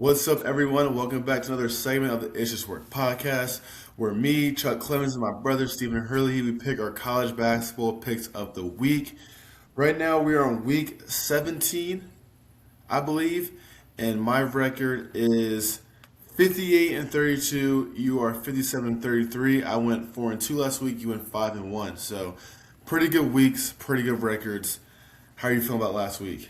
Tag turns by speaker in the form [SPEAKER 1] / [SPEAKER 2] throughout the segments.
[SPEAKER 1] What's up, everyone? Welcome back to another segment of the It's Just Work podcast, where me, Chuck Clemens, and my brother Stephen Hurley, we pick our college basketball picks of the week. Right now, we are on week 17, I believe, and my record is 58 and 32. You are 57 and 33. I went 4 and 2 last week. You went 5 and 1. So, pretty good weeks, pretty good records. How are you feeling about last week?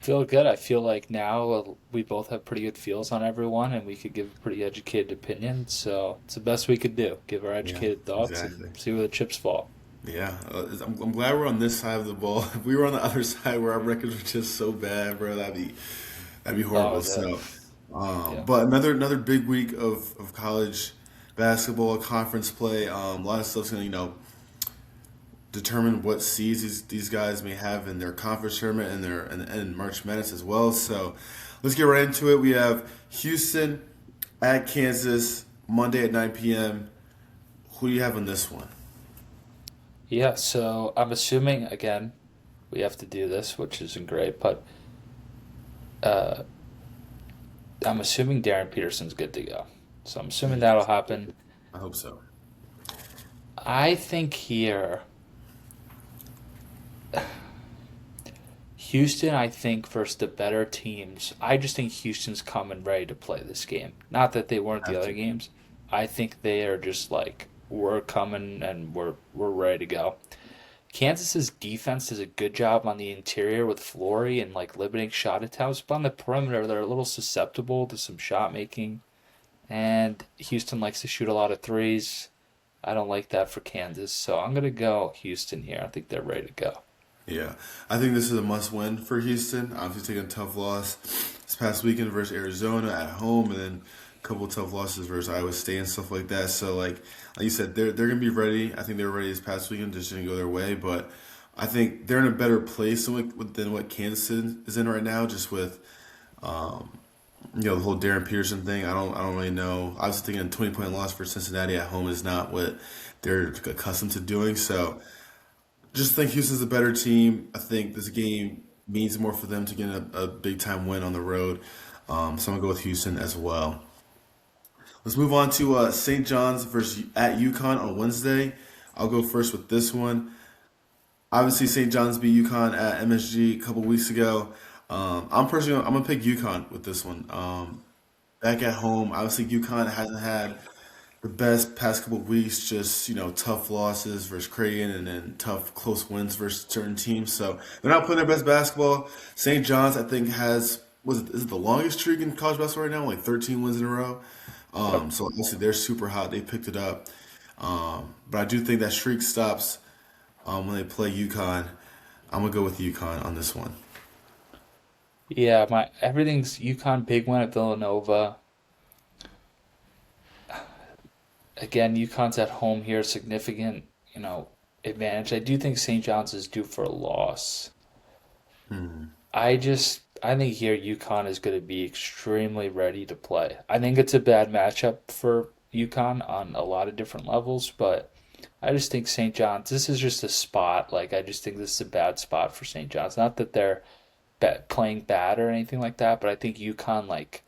[SPEAKER 2] Feel good. I feel like now we both have pretty good feels on everyone and we could give a pretty educated opinion. So it's the best we could do. Give our
[SPEAKER 1] Yeah,
[SPEAKER 2] educated thoughts and
[SPEAKER 1] exactly.
[SPEAKER 2] see where the chips fall.
[SPEAKER 1] Yeah, I'm glad we're on this side of the ball. If we were on the other side where our records were just so bad, bro, that'd be
[SPEAKER 2] Oh,
[SPEAKER 1] horrible. So,
[SPEAKER 2] yeah.
[SPEAKER 1] but another big week of college basketball conference play. A lot of stuff's gonna determine what seeds these guys may have in their conference tournament and and March Madness as well. So, let's get right into it. We have Houston at Kansas Monday at 9 p.m. Who do you have on this one?
[SPEAKER 2] Yeah, so I'm assuming again we have to do this, which isn't great, but uh I'm assuming Darren Peterson's good to go. So I'm assuming that'll
[SPEAKER 1] Yes,
[SPEAKER 2] happen.
[SPEAKER 1] I hope so.
[SPEAKER 2] I think here Houston, I think, versus the better teams, I just think Houston's coming ready to play this game. Not that they weren't the
[SPEAKER 1] Have
[SPEAKER 2] other
[SPEAKER 1] to.
[SPEAKER 2] games. I think they are just like, we're coming and we're ready to go. Kansas's defense does a good job on the interior with Flory and like limiting shot attempts, but on the perimeter they're a little susceptible to some shot making. And Houston likes to shoot a lot of threes. I don't like that for Kansas, so I'm gonna go Houston here. I think they're ready to go.
[SPEAKER 1] Yeah, I think this is a must-win for Houston. Obviously, taking a tough loss this past weekend versus Arizona at home, and then a couple of tough losses versus Iowa State and stuff like that. So, like you said, they're gonna be ready. I think they were ready this past weekend, just didn't go their way. But I think they're in a better place than what Kansas is in right now, just with the whole Darren Peterson thing. I don't really know. I was thinking a 20-point loss for Cincinnati at home is not what they're accustomed to doing. So. Just think Houston's a better team. I think this game means more for them to get a big time win on the road. So I'm gonna go with Houston as well. Let's move on to St. John's versus at UConn on Wednesday. I'll go first with this one. Obviously, St. John's beat UConn at MSG a couple weeks ago. I'm gonna pick UConn with this one. Back at home, obviously UConn hasn't had the best past couple of weeks, just tough losses versus Creighton and then tough close wins versus certain teams. So they're not playing their best basketball. St. John's, I think, has was it is it the longest streak in college basketball right now? Like 13 wins in a row.
[SPEAKER 2] Yep.
[SPEAKER 1] So obviously they're super hot. They picked it up, but I do think that streak stops when they play UConn. I'm gonna go with UConn on this one.
[SPEAKER 2] Yeah, my everything's UConn big win at Villanova. Again, UConn's at home here, significant, advantage. I do think St. John's is due for a loss. I think here UConn is going to be extremely ready to play. I think it's a bad matchup for UConn on a lot of different levels, but I just think St. John's, this is just a spot. Like, I just think this is a bad spot for St. John's. Not that they're playing bad or anything like that, but I think UConn, like,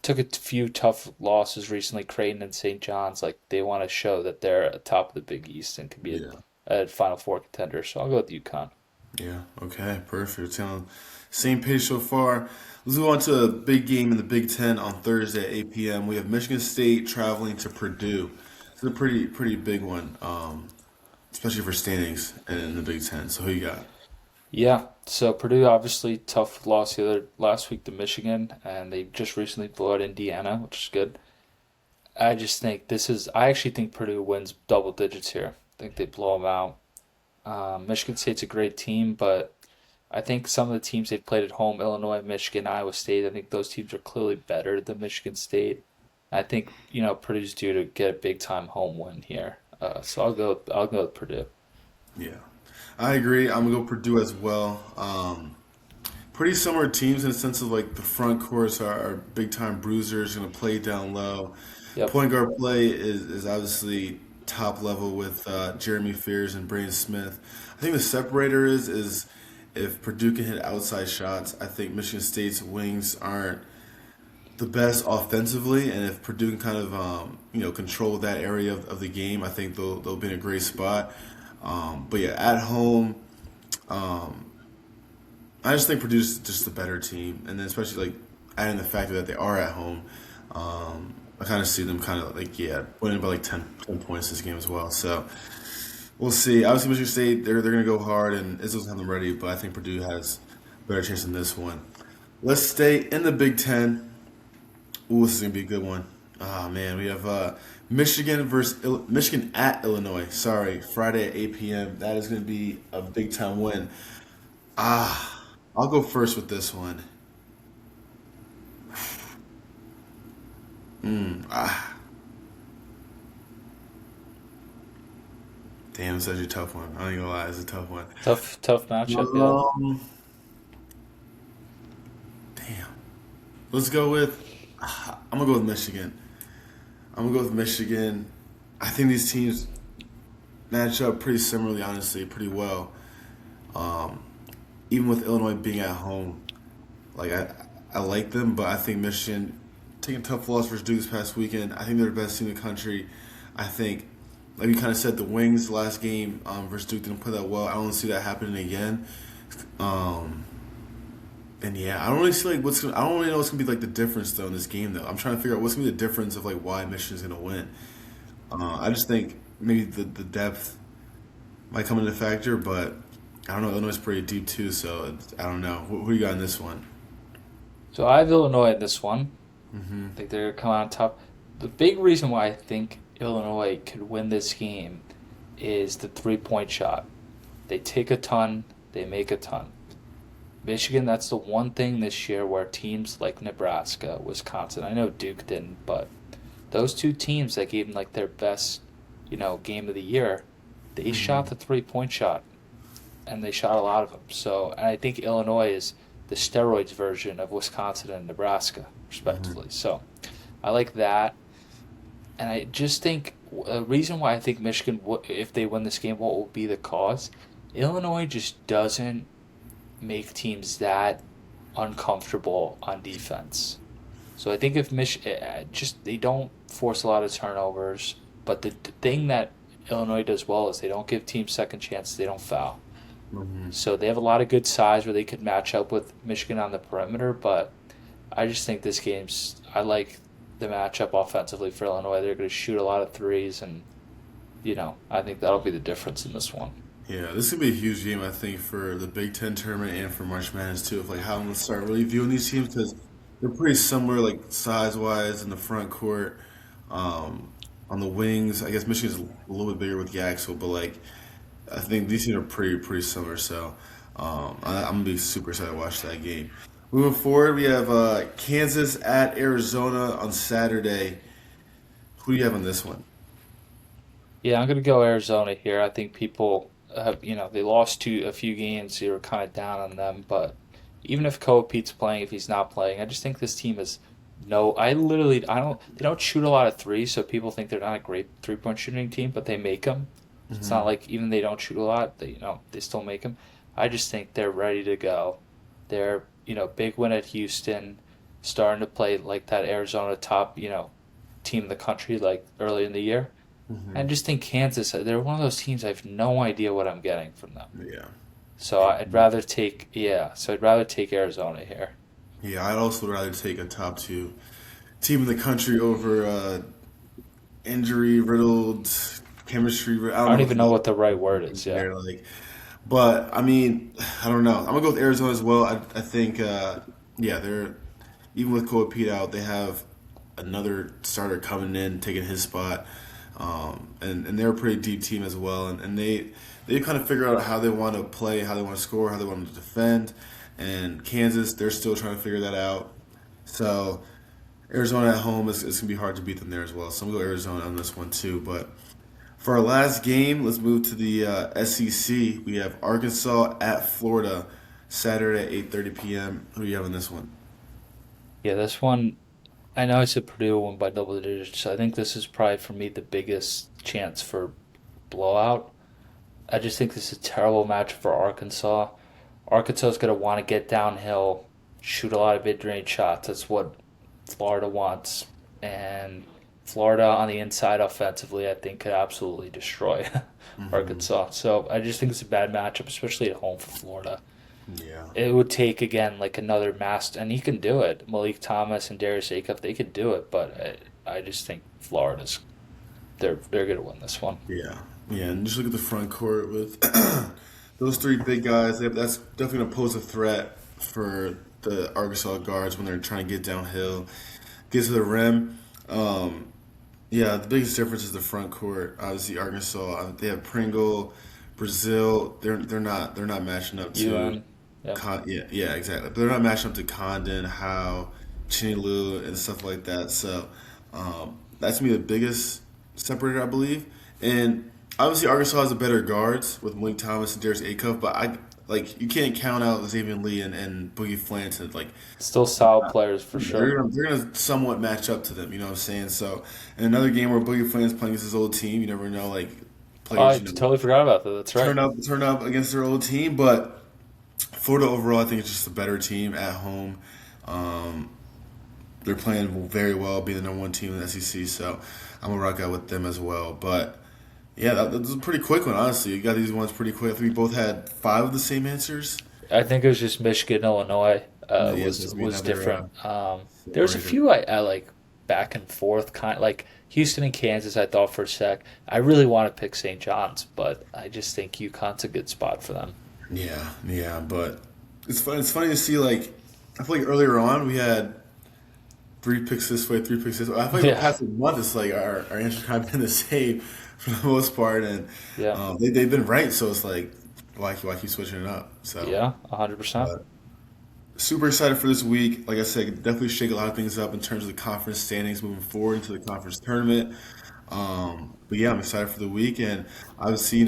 [SPEAKER 2] took a few tough losses recently, Creighton and St. John's. Like they want to show that they're atop of the Big East and can be
[SPEAKER 1] Yeah.
[SPEAKER 2] a Final Four contender. So I'll go with UConn.
[SPEAKER 1] Yeah. Okay. Perfect. Sound same page so far. Let's move on to a big game in the Big Ten on Thursday at 8 p.m. We have Michigan State traveling to Purdue. It's a pretty big one, especially for standings in the Big Ten. So who you got?
[SPEAKER 2] Yeah. So Purdue obviously tough loss the other last week to Michigan, and they just recently blew out Indiana, which is good. I just think this is. I actually think Purdue wins double digits here. I think they blow them out. Michigan State's a great team, but I think some of the teams they've played at home, Illinois, Michigan, Iowa State, I think those teams are clearly better than Michigan State. I think, Purdue's due to get a big time home win here. So I'll go with Purdue.
[SPEAKER 1] Yeah, I agree. I'm gonna go Purdue as well. Pretty similar teams in the sense of like the front courts are big time bruisers, gonna play down low.
[SPEAKER 2] Yep.
[SPEAKER 1] Point guard play is obviously top level with Jeremy Fears and Braden Smith. I think the separator is if Purdue can hit outside shots, I think Michigan State's wings aren't the best offensively, and if Purdue can kind of control that area of the game, I think they'll be in a great spot. But yeah, at home, um, I just think Purdue's just a better team, and then especially like adding the factor that they are at home, I kind of see them kind of like winning by like 10 points this game as well. So we'll see. Obviously, Michigan State they're gonna go hard, and Izzo's have them ready, but I think Purdue has a better chance in this one. Let's stay in the Big Ten. Ooh, this is gonna be a good one. Ah man, we have Michigan at Illinois. Sorry, Friday at 8 p.m. That is gonna be a big time win. Ah, I'll go first with this one. Ah, damn, it's such a tough one. I ain't gonna lie, it's a tough one.
[SPEAKER 2] Tough matchup. Yeah.
[SPEAKER 1] Um, damn. Let's go with. I'm gonna go with Michigan. I'm gonna go with Michigan. I think these teams match up pretty similarly, honestly, pretty well. Um, Even with Illinois being at home, like I like them, but I think Michigan taking a tough loss versus Duke this past weekend. I think they're the best team in the country. I think, like you kind of said, the Wings last game versus Duke didn't play that well. I don't see that happening again. Um, and yeah, I don't really see like I don't really know what's gonna be like the difference though in this game though. I'm trying to figure out what's gonna be the difference of like why Michigan's gonna win. I just think maybe the depth might come into factor, but I don't know. Illinois is pretty deep too, so I don't know. Who do you got in this one?
[SPEAKER 2] So I have Illinois in this one. I think they're gonna come out on top. The big reason why I think Illinois could win this game is the 3-point shot. They take a ton, they make a ton. Michigan, that's the one thing this year where teams like Nebraska, Wisconsin, I know Duke didn't, but those two teams that gave them like their best, game of the year, they shot the 3-point shot, and they shot a lot of them. So, and I think Illinois is the steroids version of Wisconsin and Nebraska, respectively. So, I like that, and I just think a reason why I think Michigan, if they win this game, what will be the cause? Illinois just doesn't make teams that uncomfortable on defense. So I think if Michigan just they don't force a lot of turnovers, but the thing that Illinois does well is they don't give teams second chances. They don't foul. So they have a lot of good size where they could match up with Michigan on the perimeter. But I just think this game's I like the matchup offensively for Illinois. They're going to shoot a lot of threes, and I think that'll be the difference in this one.
[SPEAKER 1] Yeah, this is gonna be a huge game, I think, for the Big Ten tournament and for March Madness too. Of like how I'm gonna start really viewing these teams because they're pretty similar, like size wise in the front court. Um, on the wings, I guess Michigan's a little bit bigger with Yaxel, but like I think these teams are pretty similar. So I'm gonna be super excited to watch that game. Moving forward, we have Kansas at Arizona on Saturday. Who do you have on this one?
[SPEAKER 2] Yeah, I'm going to go Arizona here. I think people have, they lost to a few games. You were kind of down on them, but even if Kobe Pete's playing, if he's not playing, I just think this team is no. They don't shoot a lot of threes, so people think they're not a great 3-point shooting team, but they make them. It's not like even they don't shoot a lot, they still make them. I just think they're ready to go. They're, big win at Houston, starting to play like that Arizona top, team in the country like early in the year. I just think Kansas, they're one of those teams I have no idea what I'm getting from them.
[SPEAKER 1] Yeah.
[SPEAKER 2] So I'd rather take Arizona here.
[SPEAKER 1] Yeah, I'd also rather take a top two team in the country over injury riddled chemistry. I
[SPEAKER 2] I
[SPEAKER 1] don't
[SPEAKER 2] don't
[SPEAKER 1] know
[SPEAKER 2] even know what the right word is. Yeah.
[SPEAKER 1] they're like, but I mean, I don't know. I'm gonna go with Arizona as well. I think, they're even with Kobe Pete out, they have another starter coming in taking his spot, and they're a pretty deep team as well, and they kind of figure out how they want to play, how they want to score, how they want to defend, and Kansas they're still trying to figure that out. So Arizona at home is it's gonna be hard to beat them there as well. So I'm gonna go Arizona on this one too, but. For our last game, let's move to the SEC. We have Arkansas at Florida, Saturday at 8:30 p.m. Who do you have in this one?
[SPEAKER 2] Yeah, this one, I know it's a Purdue one by double digits. So I think this is probably for me the biggest chance for blowout. I just think this is a terrible match for Arkansas. Arkansas is going to want to get downhill, shoot a lot of mid-range shots. That's what Florida wants, and Florida on the inside offensively, I think, could absolutely destroy
[SPEAKER 1] Hmm.
[SPEAKER 2] Arkansas. So I just think it's a bad matchup, especially at home for Florida.
[SPEAKER 1] Yeah.
[SPEAKER 2] It would take again like another master, and he can do it. Malik Thomas and Darius Acuff, they could do it, but I just think Florida's they're gonna win this one.
[SPEAKER 1] Yeah. Yeah. And just look at the front court with those three big guys. That's definitely going to pose a threat for the Arkansas guards when they're trying to get downhill, get to the rim. Um, yeah, the biggest difference is the front court. Obviously, Arkansas, they have Pringle, Brazil. They're not matching up to
[SPEAKER 2] UN, yeah,
[SPEAKER 1] Yeah, exactly. But they're not matching up to Condon, Howe, Chinny Lou, and stuff like that. So that's me the biggest separator, I believe. And obviously, Arkansas has a better guards with Malik Thomas and Darius Acuff, but you can't count out Xavier Lee and Boogie Flanton. Like
[SPEAKER 2] still solid players for sure.
[SPEAKER 1] they're gonna somewhat match up to them. You know what I'm saying? So in another game where Boogie Flanton's playing against his old team, you never know. Like
[SPEAKER 2] Oh, I
[SPEAKER 1] players,
[SPEAKER 2] totally forgot about that. That's right.
[SPEAKER 1] turn up against their old team, but Florida overall, I think it's just a better team at home. Um, they're playing very well, being the number one team in the SEC. So I'm gonna rock out with them as well. But yeah, that was a pretty quick one, honestly. You got these ones pretty quick. I think we both had five of the same answers.
[SPEAKER 2] I think it was just Michigan, Illinois
[SPEAKER 1] Yeah,
[SPEAKER 2] was
[SPEAKER 1] just we
[SPEAKER 2] was
[SPEAKER 1] have their
[SPEAKER 2] different. There was a
[SPEAKER 1] separator.
[SPEAKER 2] few I like back and forth kind like Houston and Kansas. I thought for a sec. I really want to pick St. John's, but I just think UConn's a good spot for them.
[SPEAKER 1] Yeah, yeah, but it's fun. It's funny to see. Like, I feel like earlier on we had three picks this way, three picks this way. I feel like the
[SPEAKER 2] Yeah,
[SPEAKER 1] past month it's like our answers have been the same for the most part, and
[SPEAKER 2] yeah,
[SPEAKER 1] they've been right. So it's like why keep switching it up? So
[SPEAKER 2] yeah, 100%.
[SPEAKER 1] super excited for this week. Like I said, definitely shake a lot of things up in terms of the conference standings moving forward into the conference tournament. But yeah, I'm excited for the week, and obviously,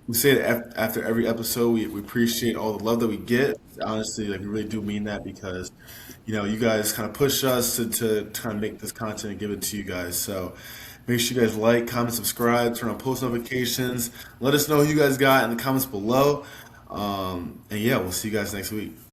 [SPEAKER 1] we say it after every episode. We appreciate all the love that we get. Honestly, like we really do mean that because, you guys kind of push us to kind of make this content and give it to you guys. So make sure you guys like, comment, subscribe, turn on post notifications. Let us know who you guys got in the comments below. And yeah, we'll see you guys next week.